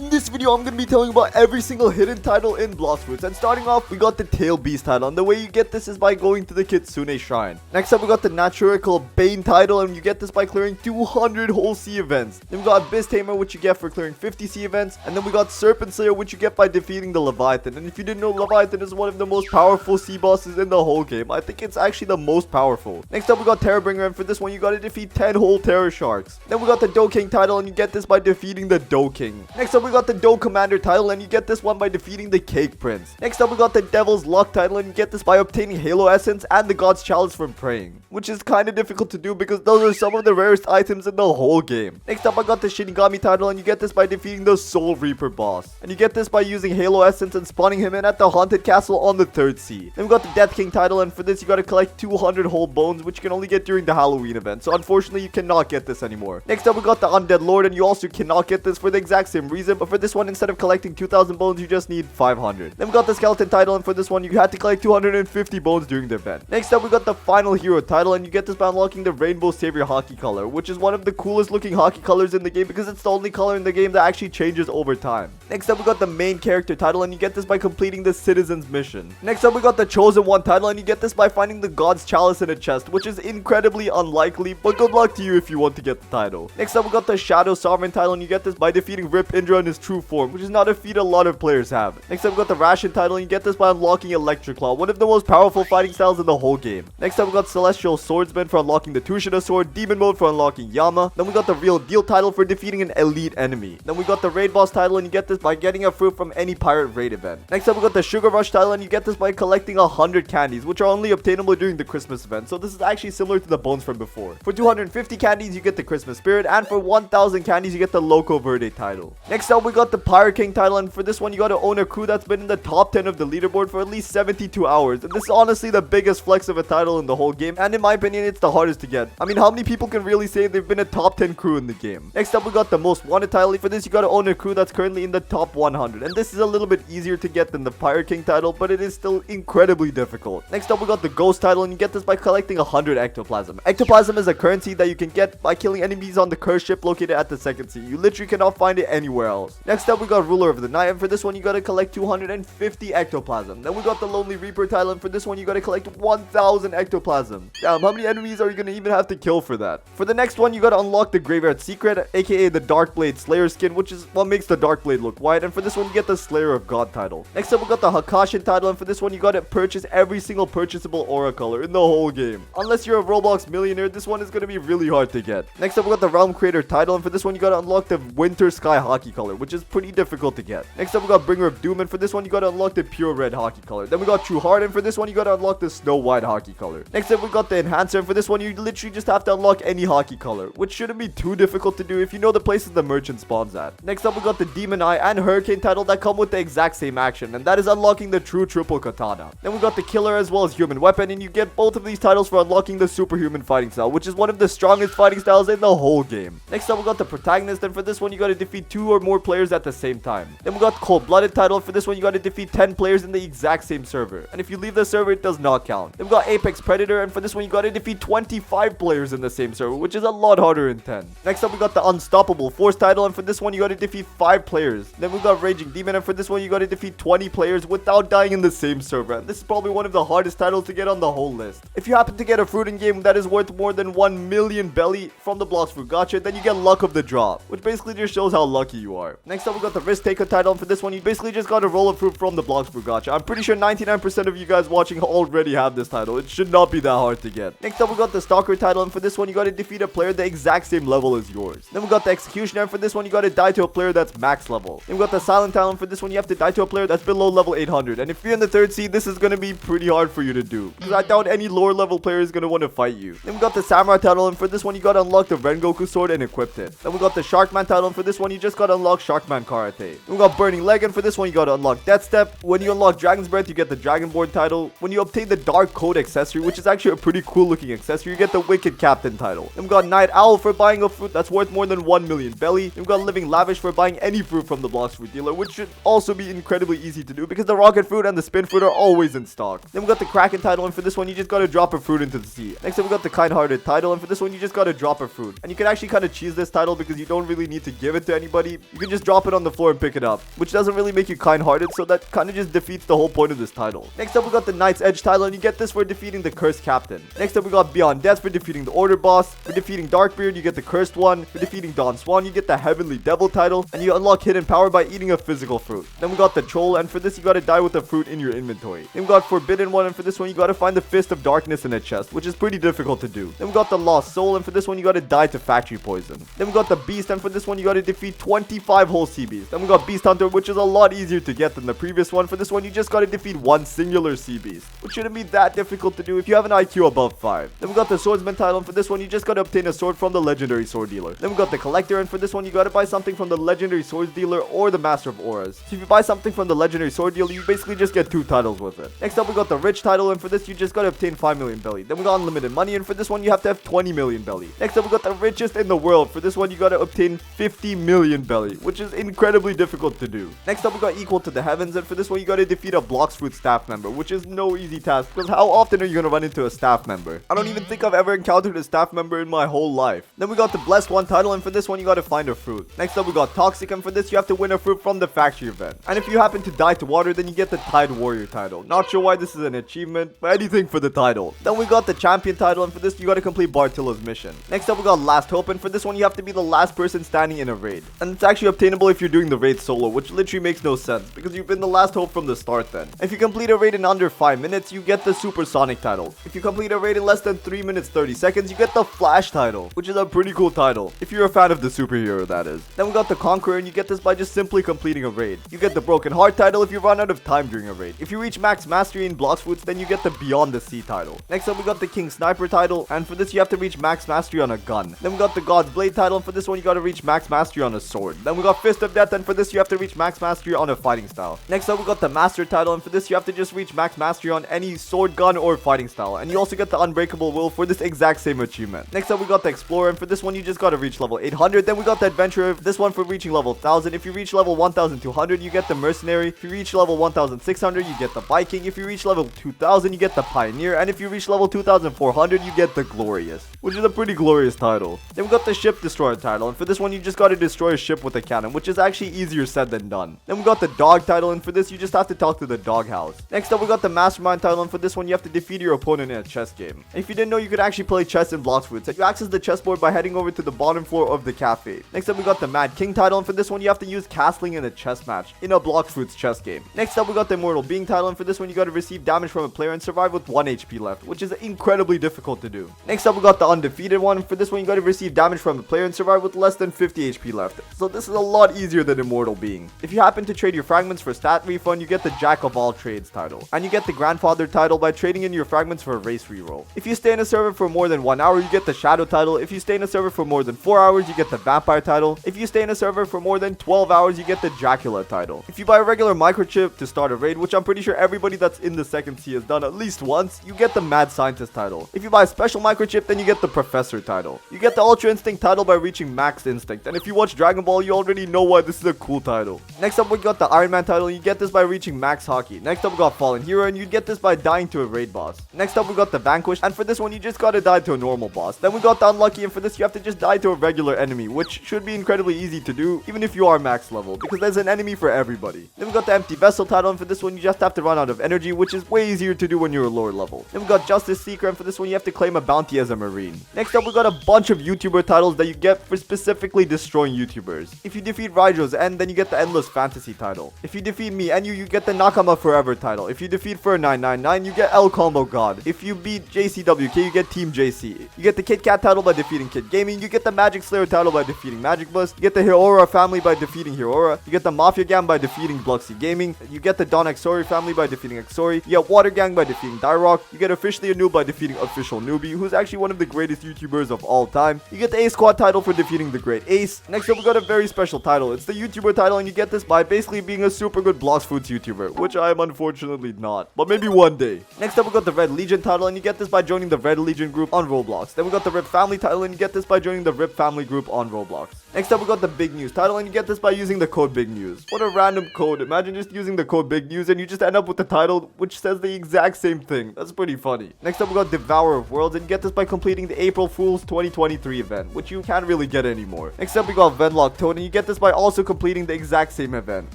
In this video, I'm going to be telling you about every single hidden title in Blox Fruits. And starting off, we got the Tail Beast title. And the way you get this is by going to the Kitsune Shrine. Next up, we got the Natural Bane title. And you get this by clearing 200 whole sea events. Then we got Abyss Tamer, which you get for clearing 50 sea events. And then we got Serpent Slayer, which you get by defeating the Leviathan. And if you didn't know, Leviathan is one of the most powerful sea bosses in the whole game. I think it's actually the most powerful. Next up, we got Terrorbringer. And for this one, you got to defeat 10 whole Terror Sharks. Then we got the Doe King title. And you get this by defeating the Doe King. Next up, we got the Doe Commander title, and you get this one by defeating the Cake Prince. Next up, we got the Devil's Luck title, and you get this by obtaining Halo Essence and the God's Chalice from praying, which is kind of difficult to do because those are some of the rarest items in the whole game. Next up, I got the Shinigami title, and you get this by defeating the Soul Reaper boss, and you get this by using Halo Essence and spawning him in at the Haunted Castle on the 3rd sea. Then we got the Death King title, and for this, you got to collect 200 whole bones, which you can only get during the Halloween event, so unfortunately, you cannot get this anymore. Next up, we got the Undead Lord, and you also cannot get this for the exact same reason, but for this one, instead of collecting 2,000 bones, you just need 500. Then we got the Skeleton title, and for this one, you had to collect 250 bones during the event. Next up, we got the Final Hero title, and you get this by unlocking the Rainbow Savior Haki color, which is one of the coolest looking Haki colors in the game because it's the only color in the game that actually changes over time. Next up, we got the Main Character title, and you get this by completing the Citizen's Mission. Next up, we got the Chosen One title, and you get this by finding the God's Chalice in a chest, which is incredibly unlikely, but good luck to you if you want to get the title. Next up, we got the Shadow Sovereign title, and you get this by defeating Rip Indra in his true form, which is not a feat a lot of players have. Next up, we got the Ration title, and you get this by unlocking Electric Claw, one of the most powerful fighting styles in the whole game. Next up, we got Celestial Swordsman for unlocking the Tushina Sword, Demon Mode for unlocking Yama. Then we got the Real Deal title for defeating an elite enemy. Then we got the Raid Boss title, and you get this by getting a fruit from any pirate raid event. Next up, we got the Sugar Rush title, and you get this by collecting 100 candies, which are only obtainable during the Christmas event. So this is actually similar to the bones from before. For 250 candies, you get the Christmas Spirit, and for 1000 candies, you get the Loco Verde title. Next up, we got the Pirate King title, and for this one, you got to own a crew that's been in the top 10 of the leaderboard for at least 72 hours. And this is honestly the biggest flex of a title in the whole game, and in my opinion, it's the hardest to get. I mean, how many people can really say they've been a top 10 crew in the game? Next up, we got the Most Wanted title. For this, you got to own a crew that's currently in the top 100, and this is a little bit easier to get than the Pirate King title, but it is still incredibly difficult. Next up, we got the Ghost title, and you get this by collecting 100 Ectoplasm. Ectoplasm is a currency that you can get by killing enemies on the cursed ship located at the 2nd sea. You literally cannot find it anywhere else. Next up, we got Ruler of the Night, and for this one, you got to collect 250 Ectoplasm. Then we got the Lonely Reaper title, and for this one, you got to collect 1000 Ectoplasm. Damn, how many enemies are you going to even have to kill for that? For the next one, you got to unlock the Graveyard Secret, aka the Dark Blade Slayer skin, which is what makes the Dark Blade look white. And for this one, you get the Slayer of God title. Next up, we got the Hakashin title, and for this one, you got to purchase every single purchasable aura color in the whole game. Unless you're a Roblox millionaire, this one is going to be really hard to get. Next up, we got the Realm Creator title, and for this one, you got to unlock the Winter Sky Haki color, which is pretty difficult to get. Next up, we got Bringer of Doom, and for this one, you got to unlock the Pure Red Haki color. Then we got True Heart, and for this one, you got to unlock the Snow White Haki color. Next up, we got the Enhancer, and for this one, you literally just have to unlock any Haki color, which shouldn't be too difficult to do if you know the places the merchant spawns at. Next up, we got the Demon Eye and Hurricane title that come with the exact same action, and that is unlocking the True Triple Katana. Then we got the Killer as well as Human Weapon, and you get both of these titles for unlocking the Superhuman Fighting Style, which is one of the strongest fighting styles in the whole game. Next up, we got the Protagonist, and for this one, you got to defeat 2 or more players at the same time. Then we got Cold-Blooded title. For this one, you got to defeat 10 players in the exact same server, and if you leave the server, it does not count. Then we got Apex Predator, and for this one, you got to defeat 25 players in the same server, which is a lot harder in 10. Next up, we got the Unstoppable Force title, and for this one, you got to defeat 5 players. Then we got Raging Demon, and for this one, you got to defeat 20 players without dying in the same server, and this is probably one of the hardest titles to get on the whole list. If you happen to get a fruit in game that is worth more than 1 million belly from the Blox Fruit Gacha, then you get Luck of the Draw, which basically just shows how lucky you are. Next up, we got the Risk Taker title, and for this one, you basically just got to roll a fruit from the Blox Fruit Gacha. I'm pretty sure 99% of you guys watching already have this title. It should not be that hard to get. Next up, we got the Stalker title, and for this one, you got to defeat a player the exact same level as yours. Then we got the Executioner, and for this one, you got to die to a player that's max level. Then we got the Silent title, and for this one, you have to die to a player that's below level 800. And if you're in the 3rd seed, this is going to be pretty hard for you to do, because I doubt any lower level player is going to want to fight you. Then we got the Samurai title, and for this one, you got to unlock the Rengoku sword and equip it. Then we got the Sharkman title, and for this one, you just got to unlock Sharkman Karate. Then we got Burning Leg, and for this one, you got to unlock Death Step. When you unlock Dragon's Breath, you get the Dragonborn title. When you obtain the Dark Code accessory, which is actually a pretty cool looking accessory, you get the Wicked Captain title. Then we got Night Owl for buying a fruit that's worth more than 1 million belly. Then we got Living Lavish for buying any fruit from the the Blox fruit dealer, which should also be incredibly easy to do because the rocket fruit and the spin fruit are always in stock. Then we got the Kraken title, and for this one you just gotta drop a fruit into the sea. Next up we got the Kind-Hearted title, and for this one you just gotta drop a fruit. And you can actually kind of cheese this title because you don't really need to give it to anybody. You can just drop it on the floor and pick it up, which doesn't really make you kind-hearted, so that kind of just defeats the whole point of this title. Next up we got the Knight's Edge title, and you get this for defeating the Cursed Captain. Next up we got Beyond Death for defeating the Order boss. For defeating Darkbeard you get the Cursed One. For defeating Dawn Swan you get the Heavenly Devil title, and you unlock hidden power by eating a physical fruit. Then we got the Troll, and for this you gotta die with a fruit in your inventory. Then we got Forbidden One, and for this one you gotta find the Fist of Darkness in a chest, which is pretty difficult to do. Then we got the Lost Soul, and for this one you gotta die to factory poison. Then we got the Beast, and for this one you gotta defeat 25 whole sea beasts. Then we got Beast Hunter, which is a lot easier to get than the previous one. For this one you just gotta defeat one singular sea beast, which shouldn't be that difficult to do if you have an IQ above 5. Then we got the Swordsman title, and for this one you just gotta obtain a sword from the legendary sword dealer. Then we got the Collector, and for this one you gotta buy something from the legendary swords dealer or the Master of Auras. So if you buy something from the legendary sword dealer, you basically just get 2 titles with it. Next up we got the Rich title, and for this you just gotta obtain 5 million belly. Then we got unlimited money, and for this one you have to have 20 million belly. Next up we got the richest in the world. For this one you gotta obtain 50 million belly, which is incredibly difficult to do. Next up we got Equal to the Heavens, and for this one you gotta defeat a Blox fruit staff member, which is no easy task because how often are you gonna run into a staff member? I don't even think I've ever encountered a staff member in my whole life. Then we got the Blessed One title, and for this one you gotta find a fruit. Next up we got Toxic, and for this you have to win a fruit from the factory event. And if you happen to die to water, then you get the Tide Warrior title. Not sure why this is an achievement, but anything for the title. Then we got the Champion title, and for this you gotta complete Bartilla's mission. Next up we got Last Hope, and for this one you have to be the last person standing in a raid. And it's actually obtainable if you're doing the raid solo, which literally makes no sense because you've been the last hope from the start then. If you complete a raid in under 5 minutes, you get the Supersonic title. If you complete a raid in less than 3 minutes 30 seconds, you get the Flash title, which is a pretty cool title, if you're a fan of the superhero that is. Then we got the Conqueror, and you get this by just simply completing a raid. You get the Broken Heart title if you run out of time during a raid. If you reach max mastery in Blox fruits, then you get the Beyond the Sea title. Next up we got the King Sniper title, and for this you have to reach max mastery on a gun. Then we got the God's Blade title, and for this one you gotta reach max mastery on a sword. Then we got Fist of Death, and for this you have to reach max mastery on a fighting style. Next up we got the Master title, and for this you have to just reach max mastery on any sword, gun, or fighting style. And you also get the Unbreakable Will for this exact same achievement. Next up we got the Explorer, and for this one you just gotta reach level 800. Then we got the Adventurer, this one for reaching level 1000. If you reach level 1200 you get the Mercenary. If you reach level 1600 you get the Viking. If you reach level 2000 you get the Pioneer. And if you reach level 2400 you get the Glorious, which is a pretty glorious title. Then we got the Ship Destroyer title, and for this one you just gotta destroy a ship with a cannon, which is actually easier said than done. Then we got the Dog title, and for this you just have to talk to the dog house. Next up we got the Mastermind title, and for this one you have to defeat your opponent in a chess game. And if you didn't know, you could actually play chess in Blox fruits. You access the chessboard by heading over to the bottom floor of the cafe. Next up we got the Mad King title, and for this one you have to use castling in a chess match in a Blox fruits chess game. Next up we got the Immortal Being title, and for this one you gotta receive damage from a player and survive with 1 HP left, which is incredibly difficult to do. Next up we got the Undefeated one, and for this one you gotta receive damage from a player and survive with less than 50 HP left. So this is a lot easier than Immortal Being. If you happen to trade your fragments for stat refund, you get the Jack of All Trades title. And you get the Grandfather title by trading in your fragments for a race reroll. If you stay in a server for more than 1 hour, you get the Shadow title. If you stay in a server for more than 4 hours, you get the Vampire title. If you stay in a server for more than 12 hours, you get the Dracula title. If you buy a regular microchip to start a raid, which I'm pretty sure everybody that's in the second sea has done at least once, you get the Mad Scientist title. If you buy a special microchip, then you get the Professor title. You get the Ultra Instinct title by reaching Max Instinct. And if you watch Dragon Ball, you already know why this is a cool title. Next up, we got the Iron Man title. You get this by reaching Max Haki. Next up, we got Fallen Hero, and you get this by dying to a raid boss. Next up, we got the Vanquish, and for this one, you just gotta die to a normal boss. Then we got the Unlucky, and for this, you have to just die to a regular enemy, which should be incredibly easy to do, even if you are max level, because there's an enemy for everybody. Then we got the Empty Vessel title, and for this one, you just have to run out of energy, which is way easier to do when you're a lower level. Then we got Justice Seeker, and for this one, you have to claim a bounty as a Marine. Next up, we got a bunch of YouTuber titles that you get for specifically destroying YouTubers. If you defeat Raijo's End, then you get the Endless Fantasy title. If you defeat me and you get the Nakama Forever title. If you defeat Fur999, you get El Combo God. If you beat JCWK, you get Team JC. You get the Kit Kat title by defeating Kid Gaming. You get the Magic Slayer title by defeating Magic Bus. You get the Hiora family by defeating Hiora. You get the Mafia Gang by defeating Bluxy Gaming. You get the Don Exori family by defeating Exori. You get Water Gang by defeating Dyrock. You get Officially a Noob by defeating Official Newbie, who's actually one of the greatest YouTubers of all time. You get the A Squad title for defeating the Great Ace. Next up, we got a very special title. It's the YouTuber title, and you get this by basically being a super good Blox Foods YouTuber, which I am unfortunately not, but maybe one day. Next up, we got the Red Legion title, and you get this by joining the Red Legion group on Roblox. Then we got the Rip Family title, and you get this by joining the Rip Family group on Roblox. Next up, we got the Big News title, and you get this by using the code Big News. What a random code. Imagine just using the code Big News and you just end up with the title which says the exact same thing. That's pretty funny. Next up, we got Devourer of Worlds, and you get this by completing the April Fool's 2023 event, which you can't really get anymore. Next up, we got Venlock Toad, and you get this by also completing the exact same event.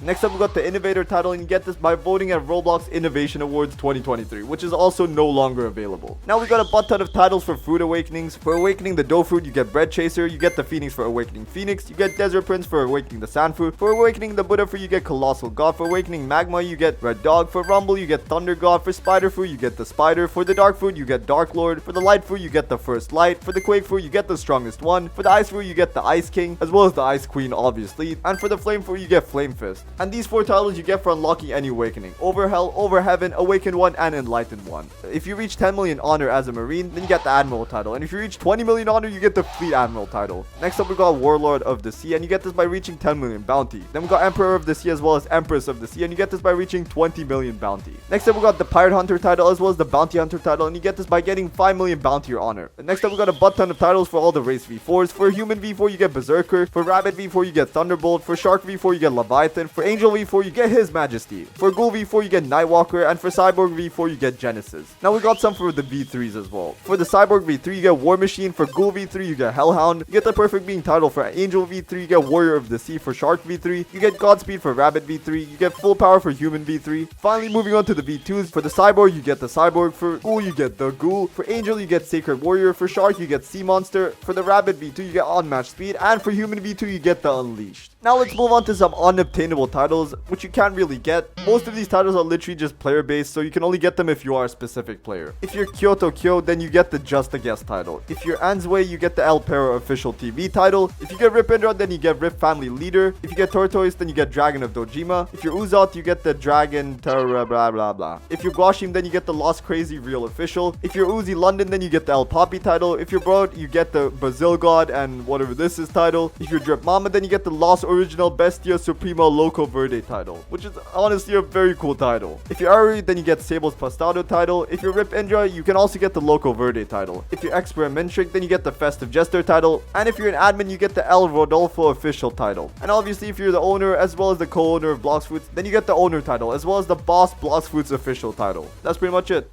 Next up, we got the Innovator title, and you get this by voting at Roblox Innovation Awards 2023, which is also no longer available. Now we got a butt ton of titles for fruit awakenings. For awakening the Dough Fruit, you get Bread Chaser, you get the Phoenix for awakening Phoenix, you get Desert Prince for awakening the Sand Fruit, for awakening the Buddha Fruit, you get Colossal God, for awakening Magma, you get Red Dog, for Rumble, you get Thunder God, for Spider Fruit, you get the Spider, for the Dark Fruit, you get Dark Lord, for the Light Fruit, you get the First Light, for the Quake Fruit, you get the Strongest One, for the Ice Fruit, you get the Ice King, as well as the Ice Queen, obviously, and for the Flame Fruit, you get Flame Fist. And these 4 titles you get for unlocking any awakening: Over Hell, Over Heaven, Awakened One, and Enlightened One. If you reach 10 million honor as a Marine, then you get the Admiral title, and if you reach 20 million honor, you get the Fleet Admiral title. Next up, we got Warlord of the Sea, and you get this by reaching 10 million bounty. Then we got Emperor of the Sea as well as Empress of the Sea, and you get this by reaching 20 million bounty. Next up, we got the Pirate Hunter title as well as the Bounty Hunter title, and you get this by getting 5 million bounty or honor. And next up, we got a butt ton of titles for all the race V4s. For Human V4, you get Berserker. For Rabbit V4, you get Thunderbolt. For Shark V4, you get Leviathan. For Angel V4, you get His Majesty. For Ghoul V4, you get Nightwalker. And for Cyborg V4, you get Genesis. Now we got some for the V3s as well. For the Cyborg V3, you get War Machine. For Ghoul V3, you get Hellhound. You get the Perfect Being title. For Angel V3, you get Warrior of the Sea. For Shark V3, you get Godspeed. For Rabbit V3, you get Full Power. For Human V3. Finally, moving on to the V2s. For the Cyborg, you get the Cyborg. For Ghoul, you get the Ghoul. For Angel, you get Sacred Warrior. For Shark, you get Sea Monster. For the Rabbit V2, you get Unmatched Speed. And for Human V2, you get the Unleashed. Now let's move on to some unobtainable titles, which you can't really get. Most of these titles are literally just player based, so you can only get them if you are a specific player. If you're Kyoto Kyo, then you get the Just a Guest title. If you're Answay, you get the El Perro official TV title. If you get Rip Indra, then you get Rip Family Leader. If you get Tortoise, then you get Dragon of Dojima. If you're Uzot, you get the Dragon Terra blah blah blah. If you're Guashim, then you get the Lost Crazy Real official. If you're Uzi London, then you get the El Papi title. If you're Broad, you get the Brazil God and whatever this is title. If you're Drip Mama, then you get the Lost Original Bestia Suprema Loco Verde title, which is honestly a very cool title. If you're Ari, then you get Sable's Pastado title. If you're Rip Indra, you can also get the Loco Verde title. If you're Experimentric, then you get the Festive Jester title. And if you're an admin, you get the El Rodolfo official title. And obviously, if you're the owner as well as the co-owner of Blox Fruits, then you get the owner title as well as the Boss Blox Fruits official title. That's pretty much it.